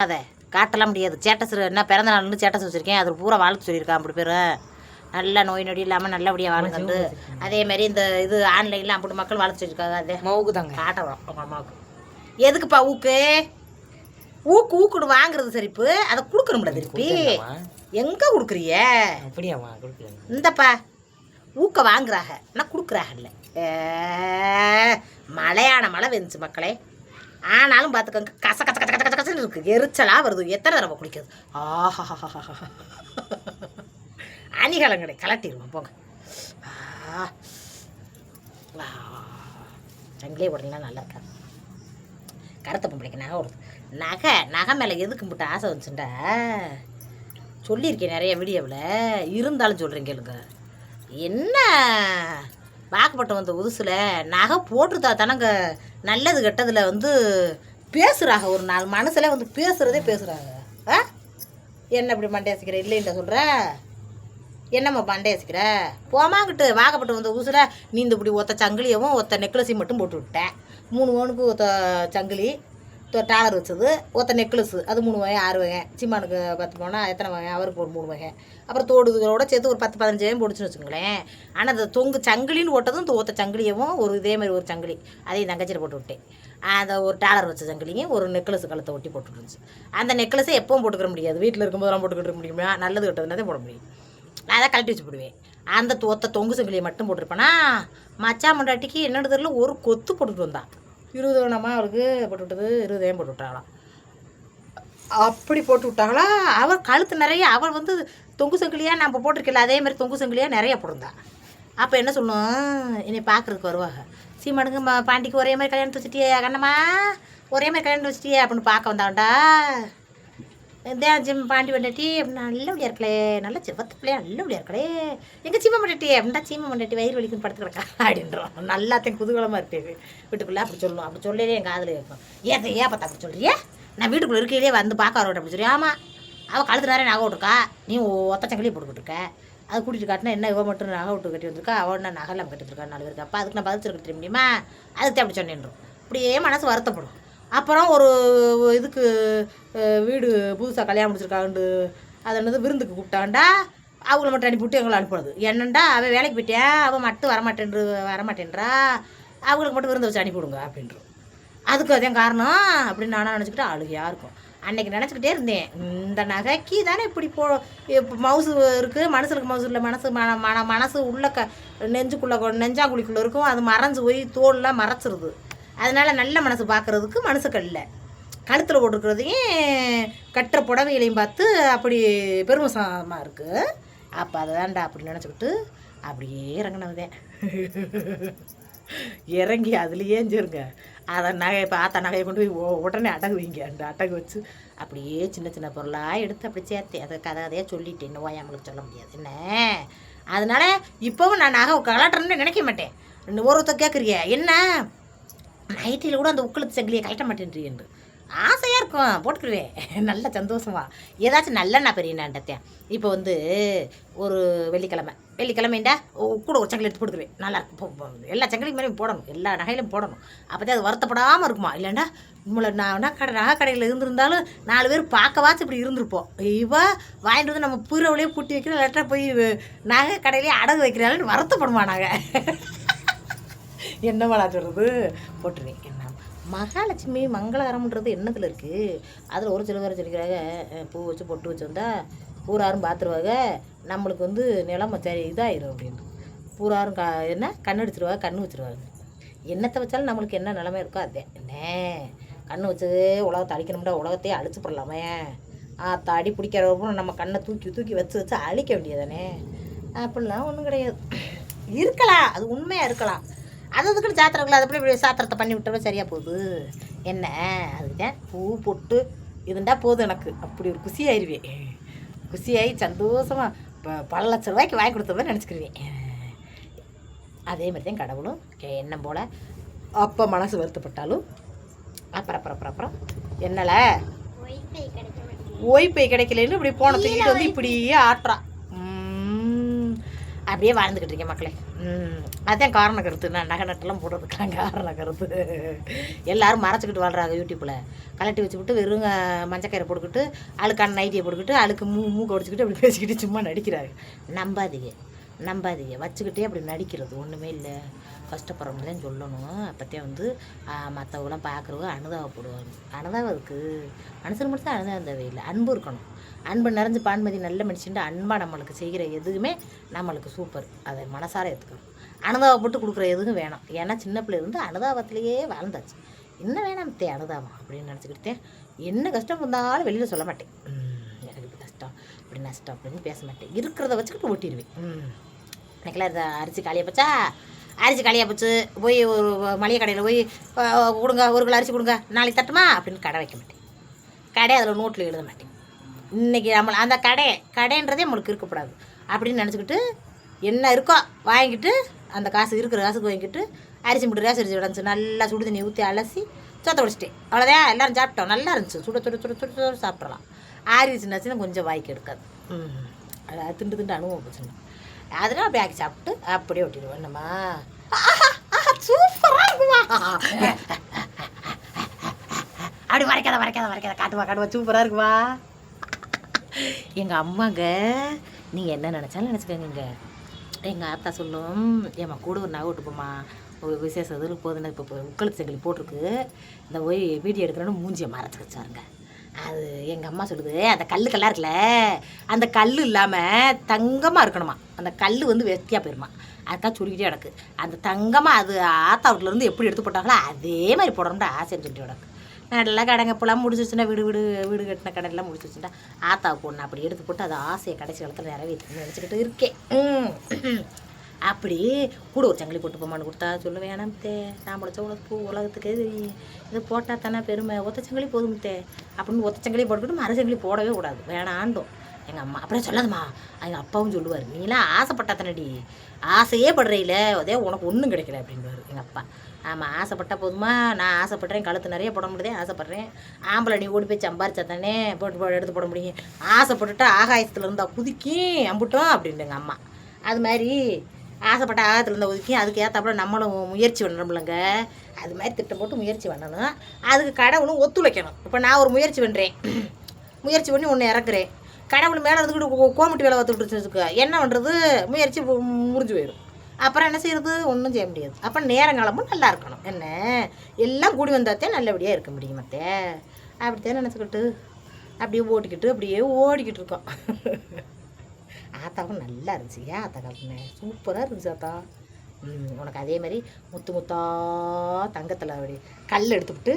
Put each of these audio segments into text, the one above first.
அதை காட்டலாம் முடியாது. ஸ்டேட்டஸ் என்ன பிறந்த நாள்னு ஸ்டேட்டஸ் வச்சுருக்கேன், அது பூரா வாழ்த்து சொல்லியிருக்கான். அப்படி பேர் நல்லா நோய் நொடி இல்லாமல் நல்லபடியாக வாழ்ந்துட்டு அதேமாரி இந்த இது ஆன்லைனில் அப்படி மக்கள் வாழ்த்து சொல்லியிருக்காங்க. அதே மவுக்கு தாங்க காட்ட வரும் உங்கள் அம்மாவுக்கு. எதுக்குப்பா ஊக்கு ஊக்குன்னு வாங்குறது சரிப்பு, அதை கொடுக்கணும்ல திருப்பி. எங்கே கொடுக்குறிய? அப்படியாம்மா கொடுக்கல. இந்தப்பா ஊக்க வாங்குறாங்க ஆனால் கொடுக்குறாங்க இல்லை. மழையான மழை வந்துச்சு மக்களே. ஆனாலும் பார்த்துக்கோங்க கச கச கச கச கசன்னு இருக்குது, எரிச்சலாக வருது. எத்தனை தடவை குடிக்கிறது? ஆஹா அணிகலங்கடை கலட்டிடுவோம் போங்க. சங்கிலே உடனே நல்லா இருக்காது. கருத்த பொம்பளைக்கு நகை வருது. நகை மேலே எதுக்கு மட்டும் ஆசை வந்துச்சுண்டா சொல்லியிருக்கேன் நிறைய வீடியோவில், இருந்தாலும் சொல்கிறேன் கேளுங்க. என்ன வாக்கப்பட்டு வந்த புதுசில் நகை போட்டுருந்தா தானங்க நல்லது கெட்டதில் வந்து பேசுகிறாங்க. ஒரு நாலு மனசில் வந்து பேசுகிறாங்க. என்ன இப்படி மண்டையாசிக்கிற இல்லைன்ற சொல்கிற? என்னம்மா மண்டையாசிக்கிற? போமாங்கிட்டு வாக்கப்பட்டு வந்த புதுசில் நீ இந்த இப்படி ஒத்த சங்கிலியவும் ஒத்த நெக்லஸையும் மட்டும் போட்டு விட்டேன். 3 பவுனுக்கு ஒத்த சங்கிலி டாலர் வச்சது, ஒத்த நெக்லஸு அது 3 வகை 6 வகை. சீமானுக்கு 10 போனால் எத்தனை வகை? அவருக்கு ஒரு 3 வகை. அப்புறம் தோடுகளோட சேர்த்து ஒரு 10-15 வகையும் போட்டுச்சுன்னு வச்சுங்களேன். ஆனால் அந்த தொங்கு சங்கிலின்னு போட்டதும் ஒத்த சங்கிலியவும் ஒரு இதேமாதிரி ஒரு சங்கிலி அதையும் தங்கச்சியில் போட்டு விட்டேன். அந்த ஒரு டாலர் வச்ச சங்கிலியும் ஒரு நெக்லஸ் கழுத்தை ஒட்டி போட்டுருந்துச்சு. அந்த நெக்லஸை எப்பவும் போட்டுக்கிற முடியாது, வீட்டில் இருக்கும்போதெல்லாம் போட்டுக்கிட்டு முடியுமா? நல்லது கெட்டதுனாதே போட முடியும். அதை கழட்டி வச்சு போடுவேன். அந்த ஒத்த தொங்கு சங்கிலியை மட்டும் போட்டிருப்பேனா மச்சா மண்டாட்டிக்கு என்னோட தெரியல ஒரு கொத்து போட்டுட்டு வந்தான். 20 வேணாமா அவளுக்கு போட்டு விட்டது, 20 போட்டு விட்டாங்களாம். அப்படி போட்டு விட்டாங்களா? அவள் கழுத்து நிறைய அவள் வந்து தொங்கு சங்கிலியாக நம்ம போட்டிருக்கல அதே மாதிரி தொங்கு சங்கிலியாக நிறைய போட்டிருந்தா. அப்போ என்ன சொல்லணும், என்னை பார்க்குறதுக்கு வருவாங்க. சீமானுங்க பாண்டிக்கு ஒரே மாதிரி கல்யாணத்து வச்சுட்டியே, கண்ணம்மா ஒரே மாதிரி கல்யாணத்து வச்சுட்டியே அப்படின்னு பார்க்க வந்தாண்டா. ஜிம் பாண்டி வண்டாட்டி அப்படின்னா நல்லபடியாக இருக்கலே, நல்ல சிவத்து பிள்ளையா நல்லபடியாக இருக்கலே. எங்கள் சீமை மண்டாட்டி அப்படின்னா சீமை மண்டாட்டி வயிறு வலிக்குன்னு படுத்து கிடக்கா அப்படின்றோம். நல்லாத்தையும் குதூகலமாக இருப்பேன் வீட்டுக்குள்ளே. அப்படி சொல்லணும். அப்படி சொல்லலே என் காதில் இருக்கும். ஏன் பார்த்தா அப்படி சொல்கிறியே? நான் வீட்டுக்குள்ளே இருக்கையிலே வந்து பார்க்க வரவிட்ட அப்படி சொல்லி. ஆமாம் அவள் கழுத்து நேரம் நகை விட்டுருக்கா, நீ ஒத்த சங்கிலியை போட்டுக்கிட்டு இருக்க. அது கூட்டிகிட்டு காட்டினா என்ன இவன் மட்டும் நகை விட்டு கட்டி வந்திருக்கா, அவள் நான் நகை இல்லாமல் கட்டிட்டு இருக்கா 4 பேருக்கு. அப்போ அதுக்கு நான் பதிச்சிருக்க தெரிய முடியுமா? அதுக்கு அப்படி சொன்னேன்றோம். இப்படியே மனசு வருத்தப்படும். அப்புறம் ஒரு இதுக்கு வீடு புதுசாக கல்யாணம் முடிச்சிருக்காண்டு அது என்னது விருந்துக்கு கூப்பிட்டாண்டா, அவங்கள மட்டும் அனுப்பிவிட்டு எங்களை அனுப்புறது. என்னண்டா அவள் வேலைக்கு போயிட்டேன், அவள் மட்டும் வரமாட்டேன்றா, அவங்களுக்கு மட்டும் விருந்து வச்சு அனுப்பிவிடுங்க அப்படின்றோம். அதுக்கு அதே காரணம் அப்படின்னு நானும் நினச்சிக்கிட்டு அழுகையாக இருக்கும். அன்றைக்கி நினச்சிக்கிட்டே இருந்தேன், இந்த நகைக்கு தானே இப்படி இப்போ மவுசு இருக்குது, மனசுக்கு மவுசு இல்லை, மனசு உள்ள நெஞ்சாங்குழிக்குள்ளே இருக்கும், அது மறைஞ்சு போய் தோல்லாம் மறைச்சிருது. அதனால் நல்ல மனசு பார்க்குறதுக்கு மனசுக்கள் இல்லை. கழுத்தில் போட்டுருக்கிறதையும் கட்டுற புடவைகளையும் பார்த்து அப்படி பெருமசமாக இருக்குது. அப்போ அதை தான்டா அப்படி நினச்சிக்கிட்டு அப்படியே இறங்கினதேன். இறங்கி அதுலேயே சேருங்க. அதை நகை இப்போ ஆத்தா நகையை கொண்டு போய் உடனே அடகு வைங்க. அந்த அடகு வச்சு அப்படியே சின்ன சின்ன பொருளாக எடுத்து அப்படி சேர்த்தேன். அதை கதையாக சொல்லிட்டேன். இன்னும் நம்மளுக்கு சொல்ல முடியாது என்ன. அதனால் இப்போவும் நான் நகை கலாட்டணும்னு நினைக்க மாட்டேன். ஒருத்தர் கேட்குறிய என்ன நைட்டில் கூட அந்த உக்களத்து சங்கிலியை கழட்ட மாட்டேன்றி என்று ஆசையாக இருக்கும், போட்டுக்கிடுவேன். நல்ல சந்தோஷமா ஏதாச்சும் நல்ல பெரியனான்ட்டேன். இப்போ வந்து ஒரு வெள்ளிக்கிழமைண்டா கூட ஒரு சங்கிலி எடுத்து போட்டுக்குவேன். நல்லாயிருக்கும். எல்லா சங்கிலியும் மேலேயும் போடணும், எல்லா நகையிலும் போடணும். அப்போ தான் அது வருத்தப்படாமல் இருக்குமா. இல்லைண்டா நம்மளை நகை கடையில் இருந்திருந்தாலும் 4 பேர் பார்க்கவாச்சும் இப்படி இருந்திருப்போம். இவா வாங்கிட்டு வந்து நம்ம பூரவுலேயே பூட்டி வைக்கிறோம், இல்லாட்டா போய் நகை கடையிலேயே அடகு வைக்கிறாள்னு வருத்தப்படுமா. நாங்கள் என்னவா சொல்கிறது போட்டுருவேன். என்ன மகாலட்சுமி மங்களகரம்ன்றது எண்ணத்தில் இருக்குது. அதில் ஒரு சில பேர் சொல்லிக்கிறாங்க பூ வச்சு பொட்டு வச்சு வந்தால் பூராரும் பார்த்துருவாங்க, நம்மளுக்கு வந்து நிலமை சரி இதாகிடும் அப்படின்ட்டு. பூராரும் கண்ணடிச்சிருவாங்க, கண்ணு வச்சுருவாங்க. எண்ணத்தை வச்சாலும் நம்மளுக்கு என்ன நிலமை இருக்கோ அதே. என்ன கண்ணு வச்சு உலகத்தை அழிக்கணும்டா, உலகத்தையே அழிச்சு போடலாமே. அடி பிடிக்கிறவங்க நம்ம கண்ணை தூக்கி வச்சு அழிக்க வேண்டியதானே. அப்படிலாம் ஒன்றும் கிடையாது. இருக்கலாம், அது உண்மையாக இருக்கலாம். அதுக்குன்னு சாத்திரங்களா அது இப்படி சாத்திரத்தை பண்ணி விட்டவே சரியாக போகுது என்ன. அதுதான் பூ பொட்டு இதுண்டா போதும் எனக்கு. அப்படி ஒரு குசியாயிருவேன். குசியாகி சந்தோஷமாக பல லட்ச ரூபாய்க்கு வாங்கி கொடுத்தவரை நினச்சிக்கிருவேன். அதே மாதிரி தான் கடவுளும் எண்ணம் போல் அப்போ மனசு வருத்தப்பட்டாலும் அப்புறம் என்னல ஓய்ப்பை கிடைக்கலன்னு இப்படி போன தூக்கிட்டு வந்து இப்படியே ஆட்டுறான். அப்படியே வாழ்ந்துக்கிட்டு இருக்கேன் மக்களே. அதான் காரண கருத்து. நான் நகை நட்டெல்லாம் போடுறதுக்கெல்லாம் காரண கருத்து. எல்லோரும் மறைச்சிக்கிட்டு வாழ்கிறாங்க யூடியூப்பில். கலட்டி வச்சுக்கிட்டு வெறுங்க மஞ்சக்கயிறை போட்டுக்கிட்டு அழுக்கான நைட்டியை போட்டுக்கிட்டு அழுக்கு மூக்க உடிச்சிக்கிட்டு அப்படி பேசிக்கிட்டு சும்மா நடிக்கிறாங்க. நம்பாதீங்க வச்சுக்கிட்டே அப்படி நடிக்கிறது ஒன்றுமே இல்லை. கஷ்டப்படுறவங்க தான் சொல்லணும். அப்போத்தே வந்து மற்றவங்களாம் பார்க்குறவங்க அனுதாபப்படுவாங்க. அனுதாபம் இருக்குது. மனுஷன் மட்டும் தான் அனுதாபம் தேவையில்லை. அன்பு இருக்கணும். அன்பு நிறைஞ்சு பான்மதி நல்ல மனுஷன்ட்டு அன்பாக நம்மளுக்கு செய்கிற எதுவுமே நம்மளுக்கு சூப்பர். அதை மனசார எடுத்துக்கணும். அனுதாபப்பட்டு கொடுக்குற எதுவும் வேணாம். ஏன்னா சின்ன பிள்ளையிலேருந்து அனுதாபத்திலேயே வாழ்ந்தாச்சு. இன்னும் வேணாம் அனுதாபம் அப்படின்னு நினச்சிக்கிட்டேன். என்ன கஷ்டம் வந்தாலும் வெளியில் சொல்ல மாட்டேன். எனக்கு இப்படி கஷ்டம் இப்படி நஷ்டம் அப்படின்னு பேச மாட்டேன். இருக்கிறத வச்சுக்கிட்டு ஓட்டிடுவேன். எனக்குலாம் அரிசி காலியாக போச்சு போய் ஒரு மளிகை கடையில் போய் கொடுங்க 1 கிலோ அரிசி கொடுங்க நாளைக்கு தட்டுமா அப்படின்னு கடை வைக்க மாட்டேன். கடை அதில் நோட்டில் எழுத மாட்டேன். இன்றைக்கி அந்த கடைன்றதே நம்மளுக்கு இருக்கக்கூடாது அப்படின்னு நினச்சிக்கிட்டு என்ன இருக்கோ வாங்கிட்டு அந்த காசு இருக்கிற காசுக்கு வாங்கிட்டு அரிசி மட்டும் ரேஸ் அரிசி விடந்துச்சு நல்லா சுடு தண்ணி ஊற்றி அலசி சொத்த உடச்சிட்டேன். அவ்வளோதான். எல்லோரும் சாப்பிட்டோம். நல்லா இருந்துச்சு. சுட சாப்பிட்றலாம். ஆறிச்சுன்னாச்சுன்னா கொஞ்சம் வாய்க்கு எடுக்காது. அது திண்டு அனுபவம் போச்சுங்க. அதெல்லாம் அப்படி ஆக்கி சாப்பிட்டு அப்படியே ஒட்டிடுவோம். என்னம்மா சூப்பராக இருக்குமா அப்படி வரைக்காத காட்டுவா சூப்பராக இருக்குவா. எங்கள் அம்மாங்க நீங்கள் என்ன நினச்சாலும் நினச்சிக்கோங்க. எங்கள் ஆத்தா சொல்லும் ஏம்மா கூட ஒரு நகை விட்டுப்போம்மா ஒரு விசேஷம் இதில் போதுன்னா இப்போ உட்கழுத்து செங்கலி போட்டிருக்கு இந்த போய் வீடியோ எடுக்கிறோன்னு மூஞ்சியை மறைச்சி வச்சாருங்க. அது எங்கள் அம்மா சொல்லுது அந்த கல்லுக்கெல்லாம் இருக்குல்ல அந்த கல் இல்லாமல் தங்கமாக இருக்கணுமா. அந்த கல் வந்து வெட்டியாக போயிருமா. அதுக்காக சொல்லிக்கிட்டே கிடக்கு. அந்த தங்கமாக அது ஆத்தா வீட்டிலேருந்து எப்படி எடுத்து போட்டாங்களோ அதே மாதிரி போடணும்னு ஆசைன்னு சொல்லிட்டு கிடக்கு. நல்லா கடைங்க இப்போலாம் முடிச்சிருச்சுன்னா வீடு கட்டின கடையெல்லாம் முடிச்சிருச்சுன்னா ஆத்தாவுக்கு ஒன்று அப்படி எடுத்து போட்டு அது ஆசையை கடைசி காலத்தில் நிறைவேற்றி நினச்சிக்கிட்டு இருக்கேன். அப்படி கூட ஒரு சங்கிலி போட்டு போமான்னு கொடுத்தா சொல்ல வேணாம்த்தே நான் முடிச்ச உலகத்துக்கே இது போட்டால் தானே பெருமை. ஒத்தச்சங்கிலி போதும்த்தே அப்படின்னு ஒத்தச்சங்கிலி போட்டுக்கிட்டு மரச்சங்கிலி போடவே கூடாது வேணாண்டோம் எங்கள் அம்மா. அப்படியே சொல்லாதம்மா. எங்கள் அப்பாவும் சொல்லுவார் நீலாம் ஆசைப்பட்டா தானடி ஆசையே படுறையில் அதே உனக்கு ஒன்றும் கிடைக்கல அப்படின்வார் எங்கள் அப்பா. ஆமாம் ஆசைப்பட்டா போதுமா. நான் ஆசைப்பட்றேன் கழுத்து நிறைய போட முடியுதே ஆசைப்பட்றேன். ஆம்பளை நீ ஓடி போய் சம்பாரிச்சா தானே போட்டு எடுத்து போட முடியும். ஆசைப்பட்டுட்டா ஆகாயத்தில் இருந்தால் குதிக்கி அம்புட்டோம் அப்படின்ட்டு எங்கள் அம்மா. அது மாதிரி ஆசைப்பட்ட ஆகத்தில் இருந்தால் ஒதுக்கி அதுக்கு ஏற்றாப்புல நம்மளும் முயற்சி பண்ணணும்லங்க. அது மாதிரி திட்டம் போட்டு முயற்சி பண்ணணும். அதுக்கு கடவுளும் ஒத்துழைக்கணும். இப்போ நான் ஒரு முயற்சி பண்ணுறேன். முயற்சி பண்ணி ஒன்று இறக்குறேன். கடவுள் மேலே இருந்துக்கிட்டு கோமிட்டி வேலை பார்த்துக்கிட்டு என்ன பண்ணுறது முயற்சி முறிஞ்சு போயிடும். அப்புறம் என்ன செய்கிறது ஒன்றும் செய்ய முடியாது. அப்போ நேரங்காலமும் நல்லா இருக்கணும். என்ன எல்லாம் கூடி வந்தாத்தே நல்லபடியாக இருக்க முடியும். மற்றே அப்படித்தான் நினச்சிக்கிட்டு அப்படியே ஓடிக்கிட்டு இருக்கோம். ஆத்தாவும் நல்லா இருந்துச்சு. ஏன் ஆத்தா காலத்துனே சூப்பராக இருந்துச்சு ஆத்தா. உனக்கு அதே மாதிரி முத்தா தங்கத்தில் அப்படி கல் எடுத்துக்கிட்டு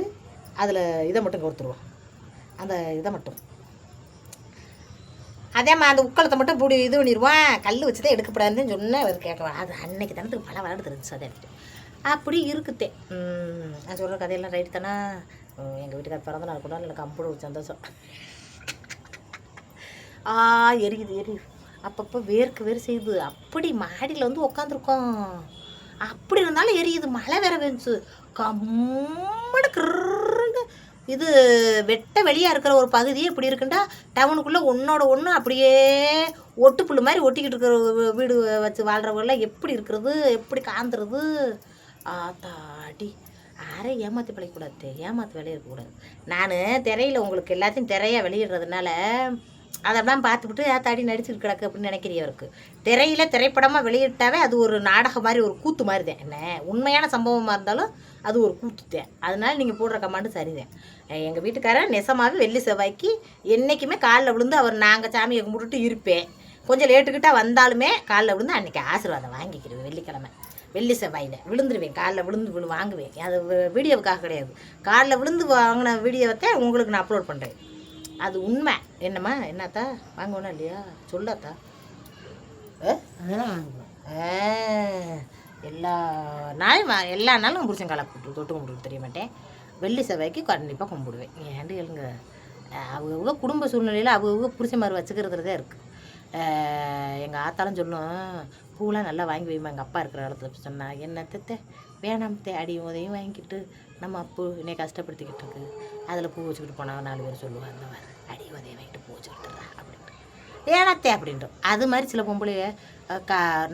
அதில் இதை மட்டும் கொடுத்துருவோம். அந்த இதை மட்டும் அதேம்மா அந்த உட்கலத்தை மட்டும் இப்படி இது பண்ணிடுவான். கல் வச்சு தான் எடுக்கப்படாதுன்னு சொன்னேன். அவர் கேட்கலாம். அது அன்னைக்கு தனத்துக்கு பல விளையாடு இருந்துச்சு. அதை எடுத்துட்டு அப்படி இருக்குத்தே. நான் சொல்கிற கதையெல்லாம் ரைட்டு தானே. எங்கள் வீட்டுக்கார பிறந்த நாள் கூட எனக்கு அம்புடு ஒரு சந்தோஷம். எரியுது அப்பப்போ வேறு செய்யுது. அப்படி மாடியில் வந்து உக்காந்துருக்கோம். அப்படி இருந்தாலும் எரியுது. மழை வேற வந்துச்சு. கம்மடு கிருண்டு இது வெட்ட வெளியாக இருக்கிற ஒரு பகுதி இப்படி இருக்குண்டா டவுனுக்குள்ளே ஒன்றோட ஒன்று அப்படியே ஒட்டுப்புல்லு மாதிரி ஒட்டிக்கிட்டு இருக்கிற வீடு வச்சு வாழ்கிறவங்களாம் எப்படி இருக்கிறது எப்படி காந்துறது. தாடி யாரையும் ஏமாற்றி பழைக்கக்கூடாது. ஏமாற்றி வெளியே இருக்கக்கூடாது. நான் திரையில் உங்களுக்கு எல்லாத்தையும் திரையாக வெளியிடுறதுனால அதெல்லாம் பார்த்துக்கிட்டு தாடி நடிச்சுட்டு கிடக்கு அப்படின்னு நினைக்கிறவருக்கு திரையில் திரைப்படமாக வெளியிட்டாவே அது ஒரு நாடகம் மாதிரி ஒரு கூத்து மாதிரி தான். என்ன உண்மையான சம்பவமாக இருந்தாலும் அது ஒரு கூத்துத்தேன். அதனால நீங்கள் போடுற கமாண்டு சரிதான். எங்கள் வீட்டுக்காரன் நெசமாகவே வெள்ளி செவ்வாய்க்கு என்றைக்குமே காலில் விழுந்து அவர் நாங்கள் சாமியை கும்பிட்டுட்டு இருப்பேன். கொஞ்சம் லேட்டுக்கிட்டால் வந்தாலுமே காலில் விழுந்து அன்றைக்கி ஆசீர்வாதம் வாங்கிக்கிறேன். வெள்ளிக்கிழமை வெள்ளி செவ்வாயில் விழுந்துருவேன். காலில் விழுந்து வாங்குவேன். அது வீடியோவுக்காக கிடையாது. காலில் விழுந்து வாங்கின வீடியோவை உங்களுக்கு நான் அப்லோட் பண்ணுறேன். அது உண்மை. என்னம்மா என்னத்தா வாங்கணும் இல்லையா சொல்லாத்தா. எல்லா நாளும் புருஷன் காலை தொட்டு கும்பிட்டு தெரிய மாட்டேன். வெள்ளி செவ்வாய்க்கு கண்டிப்பாக கும்பிடுவேன். ஏன்ட்டு எழுங்க அவங்க குடும்ப சூழ்நிலையில் அவங்க புருஷன் வச்சுக்கிறதுல தான் இருக்குது. எங்கள் ஆத்தாலும் சொல்லும் பூலாம் நல்லா வாங்கி வைமா எங்கள் அப்பா இருக்கிற இடத்துல சொன்னால் என்னத்தை வேணாமத்தே அடியும் உதையும் வாங்கிக்கிட்டு நம்ம அப்பு என்னை கஷ்டப்படுத்திக்கிட்டு இருக்கு அதில் பூ வச்சுக்கிட்டு போனால் 4 பேர் சொல்லுவாங்க அந்த மாதிரி அடி உதையை வாங்கிட்டு பூ வச்சுக்கிட்டுறா அப்படின்ட்டு. ஏனத்தே அப்படின்றோம். அது மாதிரி சில பொம்பளைய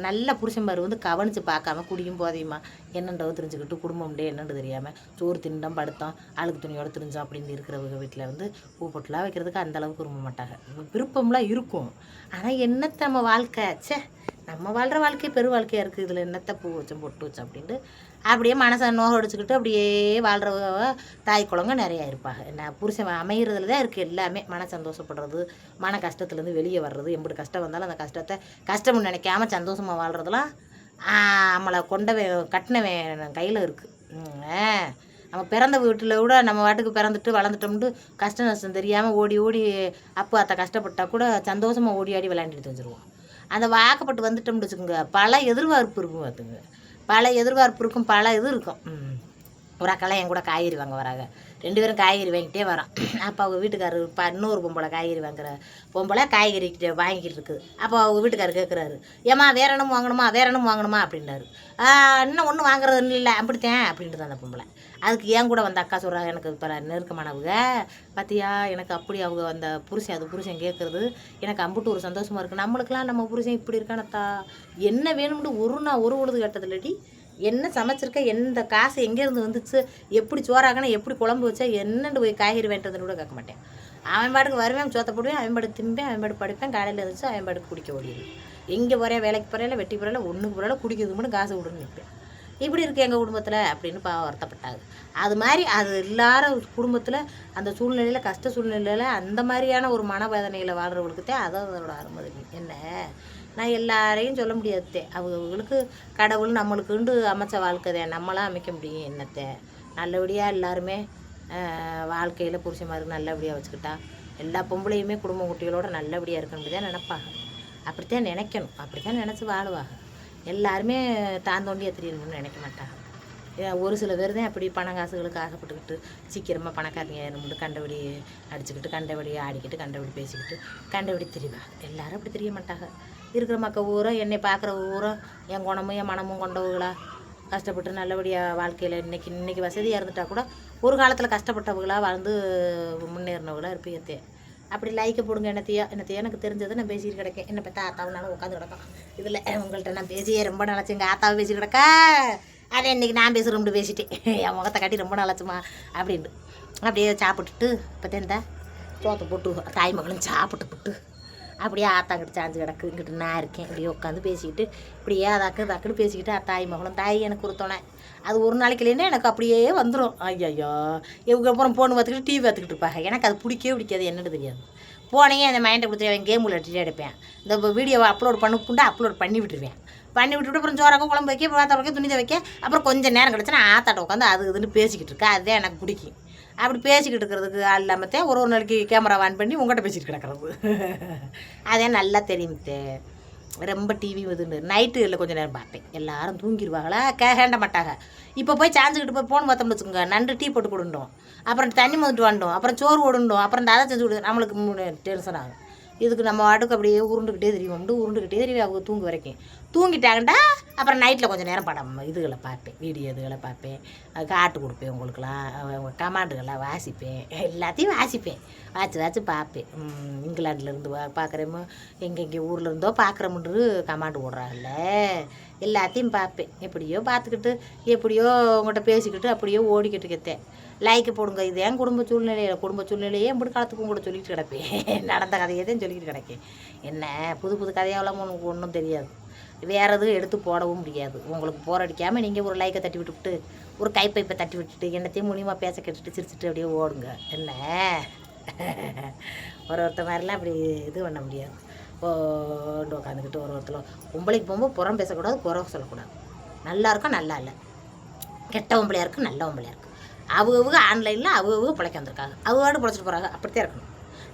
நல்ல புருஷன்மார் வந்து கவனித்து பார்க்காம குடிக்கும் போதையுமா என்னன்றவோ தெரிஞ்சுக்கிட்டு குடும்பம்டே என்னென்னு தெரியாமல் சோறு திண்டம் படுத்தோம் அழுக்கு துணியோடு திரிஞ்சோம் அப்படின்னு இருக்கிறவங்க வீட்டில் வந்து பூ பொட்டெலாம் வைக்கிறதுக்கு அந்தளவுக்கு விரும்ப மாட்டாங்க. விருப்பம்லாம் இருக்கும், ஆனால் என்னத்தை நம்ம வாழ்க்கை நம்ம வாழ்கிற வாழ்க்கை பெரு வாழ்க்கையாக இருக்குது, இதில் என்னத்தை பூ வச்சோம் பொட்டு வச்சோம் அப்படின்ட்டு அப்படியே மனசை நோக அடிச்சுக்கிட்டு அப்படியே வாழ்கிறவங்க தாய் குழந்தை நிறையா இருப்பாங்க. என்ன புருஷன் அமைகிறதுல தான் இருக்குது எல்லாமே. மன சந்தோஷப்படுறது, மன கஷ்டத்துலேருந்து வெளியே வர்றது, எப்படி கஷ்டம் வந்தாலும் அந்த கஷ்டத்தை கஷ்டம்னு நினைக்காம சந்தோஷமாக வாழ்கிறதுலாம் நம்மளை கட்டினவன் கையில் இருக்குது. நம்ம பிறந்த வீட்டில் கூட நம்ம வாட்டுக்கு பிறந்துட்டு வளர்ந்துட்டோம்ட்டு கஷ்ட நஷ்டம் தெரியாமல் ஓடி ஓடி அப்போ அத்தை கஷ்டப்பட்டால் கூட சந்தோஷமாக ஓடி ஆடி விளையாண்டுட்டு வந்துடுவோம். அந்த வாக்கப்பட்டு வந்துட்டோம்னு வச்சுக்கோங்க, பல எதிர்பார்ப்பு இருக்கும். பார்த்துங்க, பல எதிர்பார்ப்பு இருக்கும், பல இது இருக்கும். ஒரு அக்கெல்லாம் என் கூட காய்கறி வாங்க வராங்க, 2 பேரும் காய்கறி வாங்கிட்டே வரோம். அப்போ அவங்க வீட்டுக்காரரு இன்னொரு பொம்பளை காய்கறி வாங்குற பொம்பளை காய்கறி வாங்கிக்கிட்டு இருக்குது. அப்போ அவங்க வீட்டுக்காரர் கேட்குறாரு, ஏம்மா வேற என்னமோ வாங்கணுமா அப்படின்றாரு. இன்னும் ஒன்றும் வாங்குறது இல்லை அப்படித்தேன் அப்படின்ட்டு அந்த பொம்பளை. அதுக்கு ஏன் கூட வந்த அக்கா சொல்கிறாங்க, எனக்கு இப்போ நெருக்கமானவங்க பார்த்தியா, எனக்கு அப்படி அவங்க அந்த புருஷன் கேட்குறது எனக்கு அம்புட்டு ஒரு சந்தோஷமாக இருக்குது. நம்மளுக்கெல்லாம் நம்ம புருஷன் இப்படி இருக்கானத்தா, என்ன வேணும்னு ஒரு பொழுது கேட்டதில்லடி, என்ன சமைச்சிருக்க, எந்த காசு எங்கேருந்து வந்துச்சு, எப்படி சோறாக்கணும், எப்படி குழம்பு வச்சா, என்னென்னு போய் காய்கறி வேண்டதுன்னு கூட கேட்க மாட்டேன். அவன் பாட்டுக்கு வருவேன், சோத்த போடுவேன், அவன் பாட்டு திம்பேன், அவன் பாட்டு படிப்பேன், காலையில் இருந்துச்சு அவன் பாட்டுக்கு குடிக்க ஓடிடுவேன். எங்கே போகிறேன், வேலைக்கு போகிறேன், வெட்டி போகிறேன், ஒன்றுக்கு போகிறேன், குடிக்கிறது மட்டும் காசு விடுன்னு நிற்பேன். இப்படி இருக்குது எங்கள் குடும்பத்தில் அப்படின்னு வருத்தப்பட்டாங்க. அது மாதிரி அது இல்லாத குடும்பத்தில் அந்த சூழ்நிலையில் கஷ்ட சூழ்நிலையில் அந்த மாதிரியான ஒரு மனவேதனையில் வாழ்கிறவங்களுக்குத்தே அதோட அனுமதி என்ன. நான் எல்லாரையும் சொல்ல முடியாது, அவங்களுக்கு கடவுள் நம்மளுக்குண்டு அமைச்ச வாழ்க்கை தான், நம்மளாம் அமைக்க முடியும் என்னத்தை. நல்லபடியாக எல்லாருமே வாழ்க்கையில் புருஷன்மாருக்கு நல்லபடியாக வச்சுக்கிட்டா எல்லா பொம்பளையுமே குடும்ப குட்டிகளோடு நல்லபடியாக இருக்கணும் தான் நினைப்பாங்க. அப்படித்தான் நினைக்கணும், அப்படித்தான் நினச்சி வாழுவாங்க. எல்லாருமே தான் தோண்டியாக தெரியணும்னு நினைக்க மாட்டாங்க. ஒரு சில பேர் தான் அப்படி பணம் காசுகளுக்கு ஆசைப்பட்டுக்கிட்டு சீக்கிரமாக பணக்காரங்க நம்மட்டு கண்டபடி அடிச்சுக்கிட்டு கண்டபடி ஆடிக்கிட்டு கண்டபடி பேசிக்கிட்டு கண்டபடி தெரிவாங்க. எல்லோரும் அப்படி தெரிய மாட்டாங்க. இருக்கிற மக்கள் ஊரை என்னை பார்க்குற ஊரை என் குணமும் என் மனமும் கொண்டவங்களா கஷ்டப்பட்டு நல்லபடியாக வாழ்க்கையில் இன்றைக்கி வசதியாக இருந்துட்டால் கூட ஒரு காலத்தில் கஷ்டப்பட்டவங்களாக வாழ்ந்து முன்னேறினவங்களாக இருப்பீங்க. அப்படி லைக்கை போடுங்க. என்னத்தையோ எனக்கு தெரிஞ்சதை நான் பேசிக்கிட்டு கிடக்கேன். என்ன பார்த்தா ஆத்தாவனாலும் உட்காந்து கிடக்கும். இதில் உங்கள்கிட்ட நான் பேசியே ரொம்ப நாளாச்சு. எங்கள் ஆத்தாவை பேசி கிடக்கா, அதை இன்றைக்கி நான் பேசுகிறோம்னு பேசிட்டேன். என் முகத்தை காட்டி ரொம்ப நாளாச்சுமா அப்படின்ட்டு அப்படியே சாப்பிட்டுட்டு இப்போ தேர்ந்தா சோத்தை போட்டு தாய் மகளும் சாப்பிட்டு அப்படியே ஆத்தாங்கிட்டு சாஞ்சு கிடக்கு. இங்கிட்டு நான் இருக்கேன், இப்படியே உட்காந்து பேசிக்கிட்டு இப்படியே அதாக்குன்னு பேசிக்கிட்டு தாய் மகளும் தாய் எனக்கு கொடுத்தோனே அது ஒரு நாளைக்கு இல்லைன்னா எனக்கு அப்படியே வந்துடும். ஐயோ இவங்க அப்புறம் ஃபோன் பார்த்துக்கிட்டு டிவி பார்த்துக்கிட்டு இருப்பாங்க. எனக்கு அது பிடிக்காது, என்னன்னு தெரியாது. போனையே அந்த மைண்டை கொடுத்து அவன் கேம் விளையாட்டுட்டே எடுப்பேன். இந்த வீடியோவை அப்லோட் பண்ணி விட்டுருவேன். அப்புறம் சோறாக்கும் குழம்பு வைக்க பாத்திரம் வைக்க துணி வைக்க அப்புறம் கொஞ்சம் நேரம் கிடச்சுன்னா ஆத்தாட்ட உட்காந்து அது இதுன்னு பேசிக்கிட்டு இருக்கா. அதுதான் எனக்கு பிடிக்கும். அப்படி பேசிக்கிட்டு இருக்கிறதுக்கு இல்லாமத்தே ஒரு நாளைக்கு கேமரா ஆன் பண்ணி உங்கள்கிட்ட பேசிட்டு கிடக்கிறது. அதே நல்லா தெரியுமத்தே. ரொம்ப டிவி இதுன்னு நைட்டு இல்லை கொஞ்சம் நேரம் பார்ப்பேன். எல்லாரும் தூங்கிடுவாங்களா, கேண்ட மாட்டாங்க. இப்போ போய் சாஞ்சுக்கிட்டு போய் ஃபோன் பார்த்தோம்னு வச்சுக்கோங்க, நண்டு டீ போட்டு கொடுண்டோம், அப்புறம் தண்ணி வந்துட்டு வந்துட்டோம், அப்புறம் சோறு ஓடுண்டோம், அப்புறம் அதை செஞ்சு விடு. நம்மளுக்கு டென்ஷன் ஆகும். இதுக்கு நம்ம வாட்டுக்கு அப்படியே உருண்டுக்கிட்டே தெரியும் அவங்க தூங்க வரைக்கும். தூங்கிட்டாங்கண்டா அப்புறம் நைட்டில் கொஞ்சம் நேரம் படம் இதுகளை பார்ப்பேன், இதுகளை பார்ப்பேன், காட்டு கொடுப்பேன். உங்களுக்கெல்லாம் கமாண்டுகள்லாம் வாசிப்பேன், எல்லாத்தையும் வாசி பார்ப்பேன். இங்கிலாந்துலேருந்து பார்க்குறேமோ எங்கெங்கே ஊரில் இருந்தோ பார்க்குறோமுன்று கமாண்டு ஓடுறாங்கல்ல, எல்லாத்தையும் பார்ப்பேன். எப்படியோ பார்த்துக்கிட்டு எப்படியோ உங்கள்கிட்ட பேசிக்கிட்டு அப்படியோ ஓடிக்கிட்டு இருக்கேன். லைக்கு போடுங்க. இது ஏன் குடும்ப சூழ்நிலையே எப்படி காலத்துக்கும் கூட சொல்லிட்டு கிடப்பேன். நடந்த கதையை தான் சொல்லிக்கிட்டு கிடக்கேன். என்ன புது கதையாவெல்லாம் உனக்கு ஒன்றும் தெரியாது, வேறு எதுவும் எடுத்து போடவும் முடியாது. உங்களுக்கு போர் அடிக்காமல் நீங்கள் ஒரு லைக்கை தட்டி விட்டுவிட்டு ஒரு கைப்பைப்பை தட்டி விட்டுட்டு என்னத்தையும் மூலியமாக பேச கேட்டுட்டு சிரிச்சுட்டு அப்படியே ஓடுங்க. என்ன ஒருத்த மாதிரிலாம் அப்படி இது பண்ண முடியாது. ஓண்டு உட்காந்துக்கிட்டு ஒருத்தர் பொம்பளைக்கு போகும்போது புறம் பேசக்கூடாது, குறை சொல்லக்கூடாது. நல்லா இருக்கா நல்லா இல்லை, கெட்ட பொம்பளையாக இருக்குது நல்ல பொம்பளையாக இருக்குது. அவங்க ஆன்லைனில் அவங்க பிழைக்க வந்திருக்காங்க, அவங்க பிழைச்சிட்டு போகிறாங்க. அப்படித்தான் இருக்கணும்.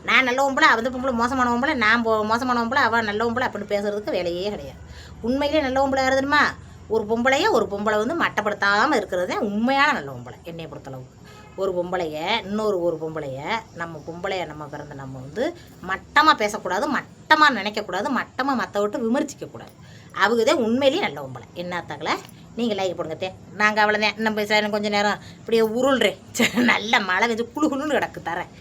நான் நல்ல பொம்பளை, அந்த பொம்பளை மோசமான பொம்பளை, நான் மோசமான பொம்பளை, அவள் நல்ல பொம்பளை அப்படின்னு பேசுகிறதுக்கு வேலையே கிடையாது. உண்மையிலே நல்ல பொம்பளை யாருதுமா, ஒரு பொம்பளை வந்து மட்டப்படுத்தாமல் இருக்கிறது தான் உண்மையான நல்ல பொம்பளை. என்னையை பொறுத்தளவுக்கு ஒரு பொம்பளைய நம்ம பிறந்த நம்ம வந்து மட்டமாக பேசக்கூடாது, மட்டமாக நினைக்கக்கூடாது, மட்டமாக மற்ற விட்டு விமர்சிக்கக்கூடாது. அவங்கதான் உண்மையிலேயே நல்ல பொம்பளை. என்னத்தாங்களே நீங்கள் லைக் போடுங்கத்தே. நாங்கள் அவ்வளோதான். நம்ம கொஞ்சம் நேரம் இப்படியே உருள்றேன். நல்ல மழை வந்து குழுன்னு கிடக்கு தரேன்.